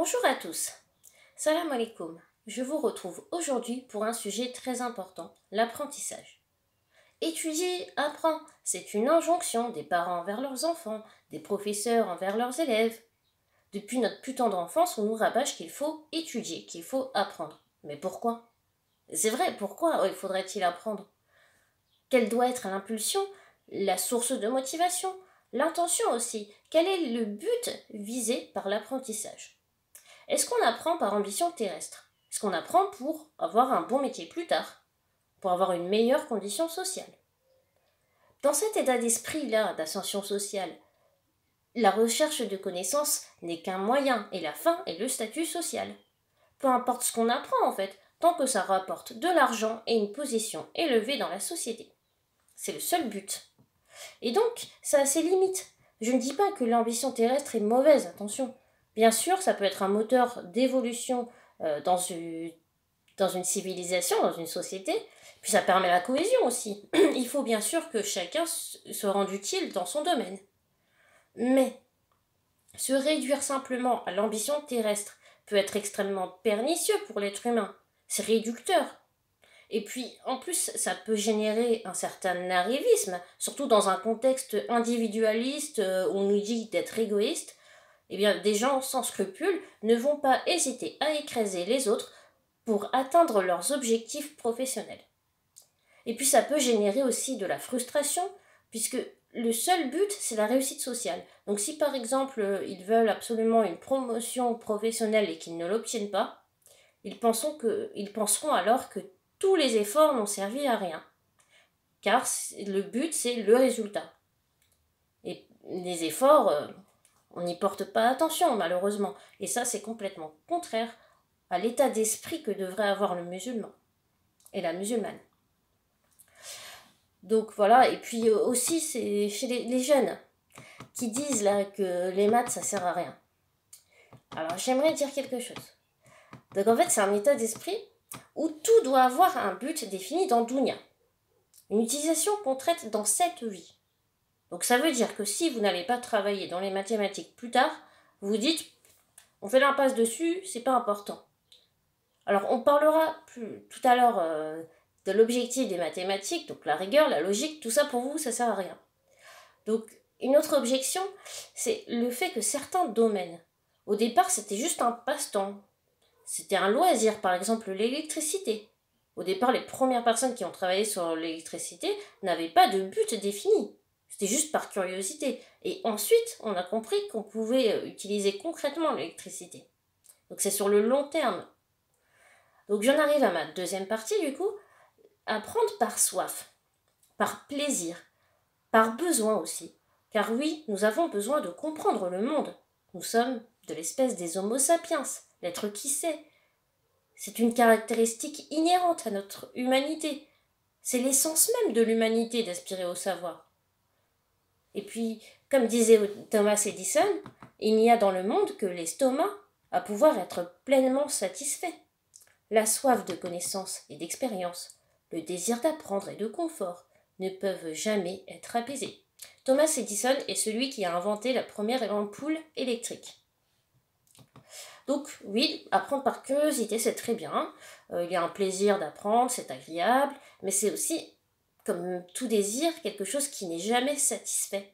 Bonjour à tous, salam alaikum. Je vous retrouve aujourd'hui pour un sujet très important, l'apprentissage. Étudier, apprends, c'est une injonction des parents envers leurs enfants, des professeurs envers leurs élèves. Depuis notre plus tendre enfance, on nous rabâche qu'il faut étudier, qu'il faut apprendre. Mais pourquoi? C'est vrai, pourquoi il faudrait-il apprendre? Quelle doit être l'impulsion, la source de motivation, l'intention aussi? Quel est le but visé par l'apprentissage? Est-ce qu'on apprend par ambition terrestre? Est-ce qu'on apprend pour avoir un bon métier plus tard? Pour avoir une meilleure condition sociale? Dans cet état d'esprit-là d'ascension sociale, la recherche de connaissances n'est qu'un moyen et la fin est le statut social. Peu importe ce qu'on apprend en fait, tant que ça rapporte de l'argent et une position élevée dans la société. C'est le seul but. Et donc, ça a ses limites. Je ne dis pas que l'ambition terrestre est mauvaise, attention. Bien sûr, ça peut être un moteur d'évolution dans une civilisation, dans une société, puis ça permet la cohésion aussi. Il faut bien sûr que chacun se rende utile dans son domaine. Mais se réduire simplement à l'ambition terrestre peut être extrêmement pernicieux pour l'être humain. C'est réducteur. Et puis, en plus, ça peut générer un certain arrivisme, surtout dans un contexte individualiste où on nous dit d'être égoïste. Eh bien, des gens sans scrupules ne vont pas hésiter à écraser les autres pour atteindre leurs objectifs professionnels. Et puis, ça peut générer aussi de la frustration, puisque le seul but, c'est la réussite sociale. Donc, si par exemple, ils veulent absolument une promotion professionnelle et qu'ils ne l'obtiennent pas, ils penseront alors que tous les efforts n'ont servi à rien. Car le but, c'est le résultat. Et les efforts, on n'y porte pas attention, malheureusement. Et ça, c'est complètement contraire à l'état d'esprit que devrait avoir le musulman et la musulmane. Donc voilà, et puis aussi, c'est chez les jeunes qui disent là que les maths, ça sert à rien. Alors, j'aimerais dire quelque chose. Donc en fait, c'est un état d'esprit où tout doit avoir un but défini dans Dunya. Une utilisation qu'on traite dans cette vie. Donc ça veut dire que si vous n'allez pas travailler dans les mathématiques plus tard, vous dites, on fait l'impasse dessus, c'est pas important. Alors on parlera tout à l'heure de l'objectif des mathématiques, donc la rigueur, la logique, tout ça pour vous, ça sert à rien. Donc une autre objection, c'est le fait que certains domaines, au départ c'était juste un passe-temps, c'était un loisir, par exemple l'électricité. Au départ, les premières personnes qui ont travaillé sur l'électricité n'avaient pas de but défini. C'était juste par curiosité. Et ensuite, on a compris qu'on pouvait utiliser concrètement l'électricité. Donc c'est sur le long terme. Donc j'en arrive à ma deuxième partie du coup. Apprendre par soif, par plaisir, par besoin aussi. Car oui, nous avons besoin de comprendre le monde. Nous sommes de l'espèce des Homo sapiens, l'être qui sait. C'est une caractéristique inhérente à notre humanité. C'est l'essence même de l'humanité d'aspirer au savoir. Et puis, comme disait Thomas Edison, il n'y a dans le monde que l'estomac à pouvoir être pleinement satisfait. La soif de connaissance et d'expérience, le désir d'apprendre et de confort ne peuvent jamais être apaisés. Thomas Edison est celui qui a inventé la première ampoule électrique. Donc oui, apprendre par curiosité, c'est très bien. Il y a un plaisir d'apprendre, c'est agréable, mais c'est aussi, comme tout désir, quelque chose qui n'est jamais satisfait.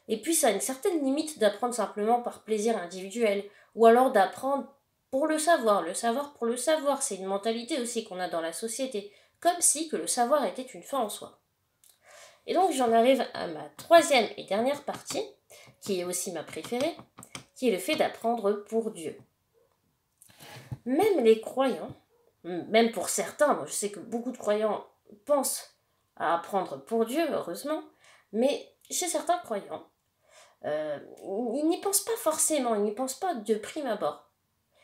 Et puis ça a une certaine limite d'apprendre simplement par plaisir individuel, ou alors d'apprendre pour le savoir pour le savoir, c'est une mentalité aussi qu'on a dans la société, comme si que le savoir était une fin en soi. Et donc j'en arrive à ma troisième et dernière partie, qui est aussi ma préférée, qui est le fait d'apprendre pour Dieu. Même les croyants, même pour certains, moi je sais que beaucoup de croyants pensent à apprendre pour Dieu, heureusement, mais chez certains croyants, ils n'y pensent pas forcément, ils n'y pensent pas de prime abord.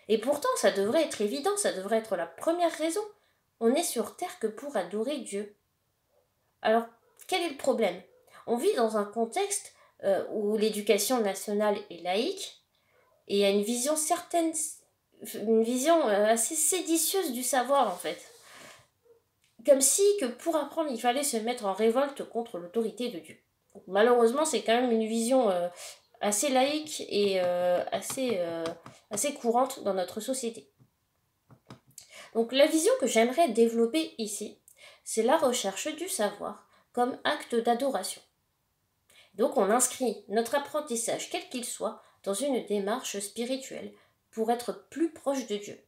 Et pourtant, ça devrait être évident, ça devrait être la première raison. On est sur terre que pour adorer Dieu. Alors, quel est le problème? On vit dans un contexte où l'éducation nationale est laïque, et il y a une vision assez séditieuse du savoir en fait. Comme si que pour apprendre il fallait se mettre en révolte contre l'autorité de Dieu. Donc, malheureusement c'est quand même une vision assez laïque et assez courante dans notre société. Donc la vision que j'aimerais développer ici, c'est la recherche du savoir comme acte d'adoration. Donc on inscrit notre apprentissage, quel qu'il soit, dans une démarche spirituelle pour être plus proche de Dieu.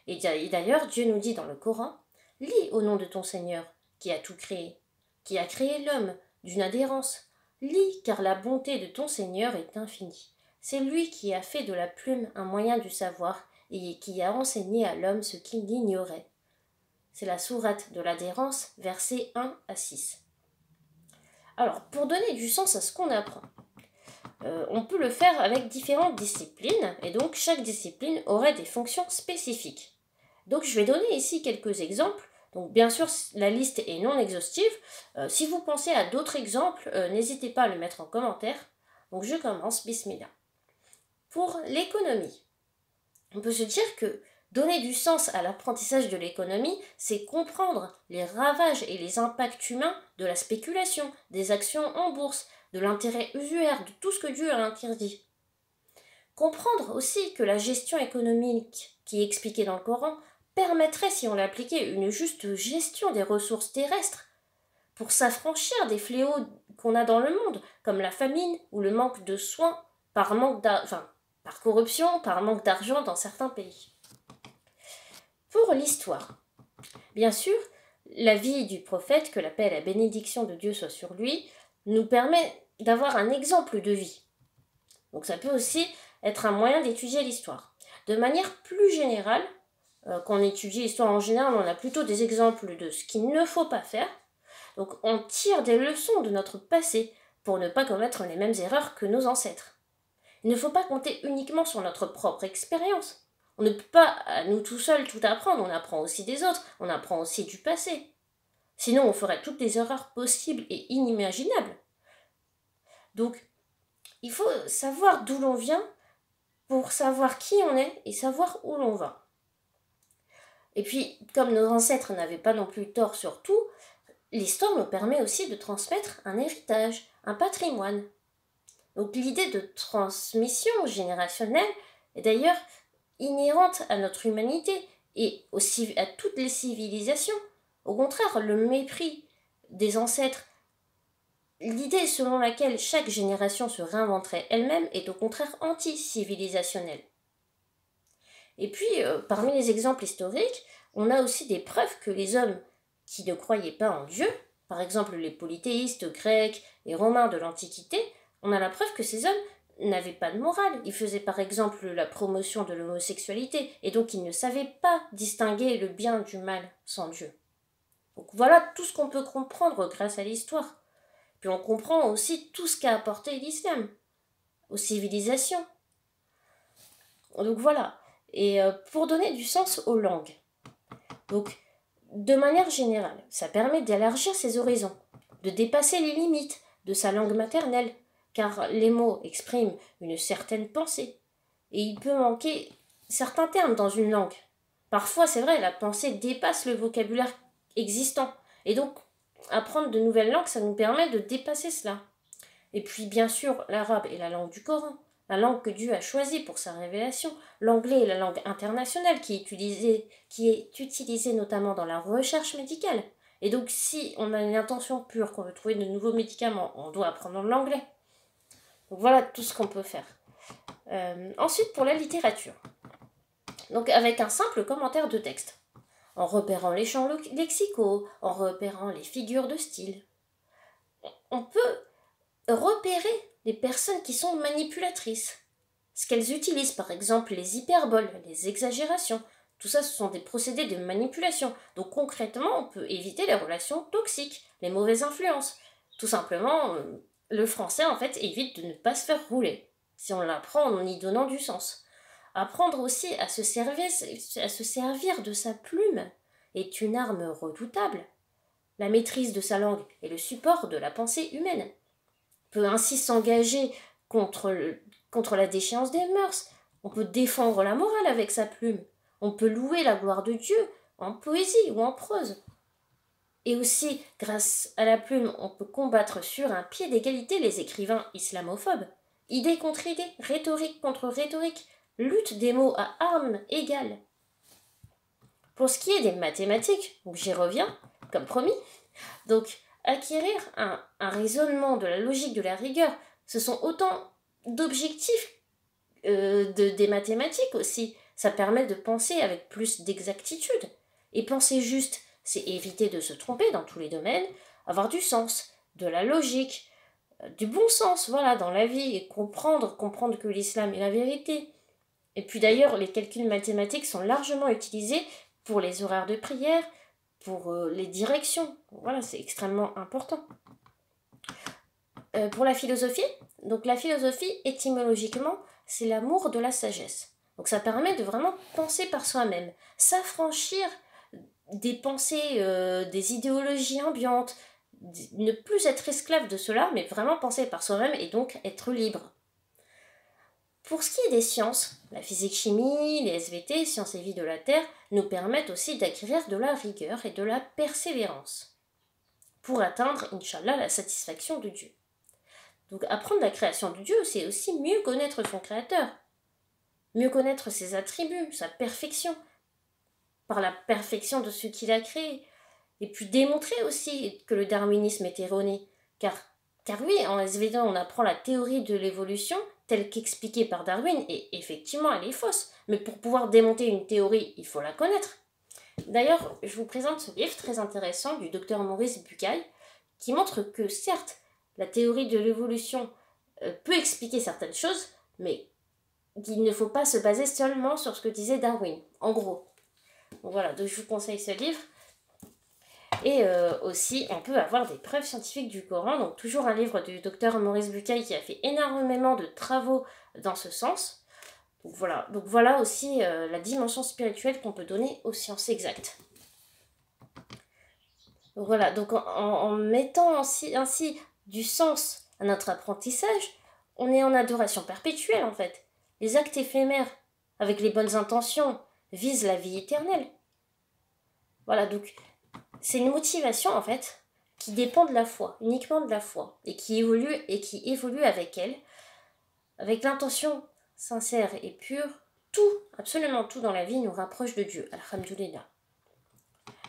Et d'ailleurs, Dieu nous dit dans le Coran, « Lis au nom de ton Seigneur, qui a tout créé, qui a créé l'homme d'une adhérence. Lis, car la bonté de ton Seigneur est infinie. C'est lui qui a fait de la plume un moyen du savoir et qui a enseigné à l'homme ce qu'il ignorait. » C'est la sourate de l'adhérence, versets 1 à 6. Alors, pour donner du sens à ce qu'on apprend, on peut le faire avec différentes disciplines, et donc chaque discipline aurait des fonctions spécifiques. Donc je vais donner ici quelques exemples. Donc bien sûr, la liste est non exhaustive. Si vous pensez à d'autres exemples, n'hésitez pas à le mettre en commentaire. Donc je commence, bismillah. Pour l'économie, on peut se dire que donner du sens à l'apprentissage de l'économie, c'est comprendre les ravages et les impacts humains de la spéculation, des actions en bourse, de l'intérêt usuaire, de tout ce que Dieu a interdit. Comprendre aussi que la gestion économique qui est expliquée dans le Coran permettrait, si on l'appliquait, une juste gestion des ressources terrestres pour s'affranchir des fléaux qu'on a dans le monde, comme la famine ou le manque de soins par corruption, par manque d'argent dans certains pays. Pour l'histoire, bien sûr, la vie du prophète, que la paix et la bénédiction de Dieu soient sur lui, nous permet d'avoir un exemple de vie. Donc ça peut aussi être un moyen d'étudier l'histoire. De manière plus générale, quand on étudie l'histoire en général, on a plutôt des exemples de ce qu'il ne faut pas faire. Donc on tire des leçons de notre passé pour ne pas commettre les mêmes erreurs que nos ancêtres. Il ne faut pas compter uniquement sur notre propre expérience. On ne peut pas, à nous tout seuls, tout apprendre. On apprend aussi des autres, on apprend aussi du passé. Sinon, on ferait toutes les erreurs possibles et inimaginables. Donc, il faut savoir d'où l'on vient pour savoir qui on est et savoir où l'on va. Et puis, comme nos ancêtres n'avaient pas non plus tort sur tout, l'histoire nous permet aussi de transmettre un héritage, un patrimoine. Donc l'idée de transmission générationnelle est d'ailleurs inhérente à notre humanité et aussi à toutes les civilisations. Au contraire, le mépris des ancêtres, l'idée selon laquelle chaque génération se réinventerait elle-même est au contraire anti-civilisationnelle. Et puis, parmi les exemples historiques, on a aussi des preuves que les hommes qui ne croyaient pas en Dieu, par exemple les polythéistes grecs et romains de l'Antiquité, on a la preuve que ces hommes n'avaient pas de morale. Ils faisaient par exemple la promotion de l'homosexualité, et donc ils ne savaient pas distinguer le bien du mal sans Dieu. Donc voilà tout ce qu'on peut comprendre grâce à l'histoire. Puis on comprend aussi tout ce qu'a apporté l'islam aux civilisations. Donc voilà. Et pour donner du sens aux langues. Donc, de manière générale, ça permet d'élargir ses horizons, de dépasser les limites de sa langue maternelle, car les mots expriment une certaine pensée. Et il peut manquer certains termes dans une langue. Parfois, c'est vrai, la pensée dépasse le vocabulaire existant. Et donc, apprendre de nouvelles langues, ça nous permet de dépasser cela. Et puis, bien sûr, l'arabe est la langue du Coran, la langue que Dieu a choisie pour sa révélation. L'anglais est la langue internationale qui est utilisée notamment dans la recherche médicale. Et donc, si on a une intention pure qu'on veut trouver de nouveaux médicaments, on doit apprendre l'anglais. Donc voilà tout ce qu'on peut faire. Ensuite, pour la littérature. Donc, avec un simple commentaire de texte. En repérant les champs lexicaux, en repérant les figures de style. On peut repérer les personnes qui sont manipulatrices. Ce qu'elles utilisent, par exemple, les hyperboles, les exagérations. Tout ça, ce sont des procédés de manipulation. Donc concrètement, on peut éviter les relations toxiques, les mauvaises influences. Tout simplement, le français, en fait, évite de ne pas se faire rouler, si on l'apprend en y donnant du sens. Apprendre aussi à se servir de sa plume est une arme redoutable. La maîtrise de sa langue est le support de la pensée humaine. Peut ainsi s'engager contre la déchéance des mœurs. On peut défendre la morale avec sa plume. On peut louer la gloire de Dieu en poésie ou en prose. Et aussi, grâce à la plume, on peut combattre sur un pied d'égalité les écrivains islamophobes idée contre idée, rhétorique contre rhétorique, lutte des mots à armes égales. Pour ce qui est des mathématiques, donc j'y reviens, comme promis, donc acquérir un raisonnement de la logique, de la rigueur, ce sont autant d'objectifs des mathématiques aussi. Ça permet de penser avec plus d'exactitude. Et penser juste, c'est éviter de se tromper dans tous les domaines, avoir du sens, de la logique, du bon sens, voilà, dans la vie, et comprendre que l'islam est la vérité. Et puis d'ailleurs, les calculs mathématiques sont largement utilisés pour les horaires de prière, pour les directions. Voilà, c'est extrêmement important. Pour la philosophie, donc la philosophie, étymologiquement, c'est l'amour de la sagesse. Donc ça permet de vraiment penser par soi-même, s'affranchir des pensées, des idéologies ambiantes, ne plus être esclave de cela, mais vraiment penser par soi-même et donc être libre. Pour ce qui est des sciences, la physique-chimie, les SVT, sciences et vie de la Terre, nous permettent aussi d'acquérir de la rigueur et de la persévérance pour atteindre, Inch'Allah, la satisfaction de Dieu. Donc apprendre la création de Dieu, c'est aussi mieux connaître son créateur, mieux connaître ses attributs, sa perfection, par la perfection de ce qu'il a créé, et puis démontrer aussi que le darwinisme est erroné, car oui, en SVT, on apprend la théorie de l'évolution telle qu'expliquée par Darwin, et effectivement, elle est fausse, mais pour pouvoir démonter une théorie, il faut la connaître. D'ailleurs, je vous présente ce livre très intéressant du docteur Maurice Bucaille, qui montre que certes, la théorie de l'évolution peut expliquer certaines choses, mais qu'il ne faut pas se baser seulement sur ce que disait Darwin, en gros. Donc voilà, donc je vous conseille ce livre. Et aussi, on peut avoir des preuves scientifiques du Coran, donc toujours un livre du docteur Maurice Bucaille qui a fait énormément de travaux dans ce sens. Donc voilà aussi la dimension spirituelle qu'on peut donner aux sciences exactes. Donc voilà, donc en mettant ainsi du sens à notre apprentissage, on est en adoration perpétuelle en fait. Les actes éphémères, avec les bonnes intentions, visent la vie éternelle. Voilà, donc c'est une motivation en fait qui dépend de la foi, uniquement de la foi, et qui évolue avec elle, avec l'intention sincère et pure. Tout, absolument tout dans la vie nous rapproche de Dieu, alhamdoulilah.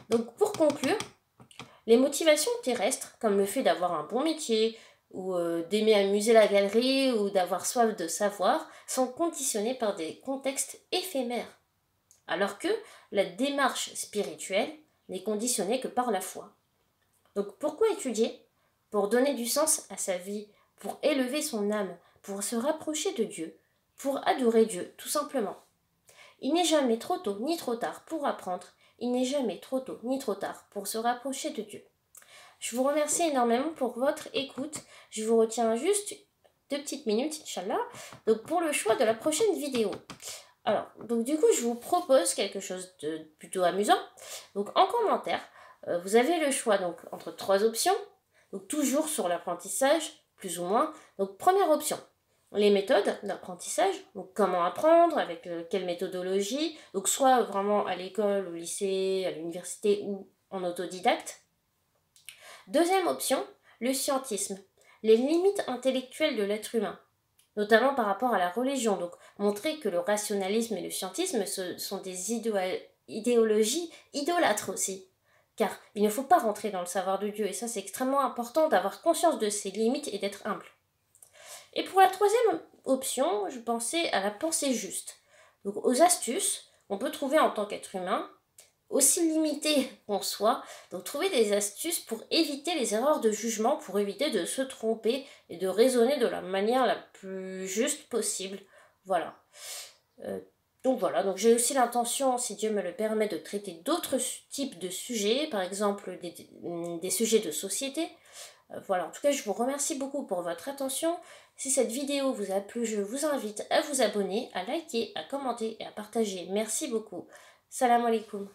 Donc pour conclure, les motivations terrestres, comme le fait d'avoir un bon métier, ou d'aimer amuser la galerie, ou d'avoir soif de savoir, sont conditionnées par des contextes éphémères, alors que la démarche spirituelle n'est conditionnée que par la foi. Donc pourquoi étudier? Pour donner du sens à sa vie, pour élever son âme, pour se rapprocher de Dieu, pour adorer Dieu, tout simplement. Il n'est jamais trop tôt ni trop tard pour apprendre, il n'est jamais trop tôt ni trop tard pour se rapprocher de Dieu. Je vous remercie énormément pour votre écoute. Je vous retiens juste 2 petites minutes, Inch'Allah, donc pour le choix de la prochaine vidéo. Alors, donc du coup, je vous propose quelque chose de plutôt amusant. Donc en commentaire, vous avez le choix donc entre 3 options, donc toujours sur l'apprentissage, plus ou moins. Donc première option, les méthodes d'apprentissage, donc comment apprendre, avec quelle méthodologie, donc soit vraiment à l'école, au lycée, à l'université ou en autodidacte. Deuxième option, le scientisme, les limites intellectuelles de l'être humain, notamment par rapport à la religion, donc montrer que le rationalisme et le scientisme sont des idéologies idolâtres aussi, car il ne faut pas rentrer dans le savoir de Dieu, et ça c'est extrêmement important d'avoir conscience de ses limites et d'être humble. Et pour la troisième option, je pensais à la pensée juste, donc aux astuces qu'on peut trouver en tant qu'être humain, aussi limité qu'on soit, donc trouver des astuces pour éviter les erreurs de jugement, pour éviter de se tromper et de raisonner de la manière la plus juste possible. Voilà. Donc j'ai aussi l'intention, si Dieu me le permet, de traiter d'autres types de sujets, par exemple des sujets de société. Voilà, en tout cas je vous remercie beaucoup pour votre attention. Si cette vidéo vous a plu, je vous invite à vous abonner, à liker, à commenter et à partager. Merci beaucoup. Salam alaikum.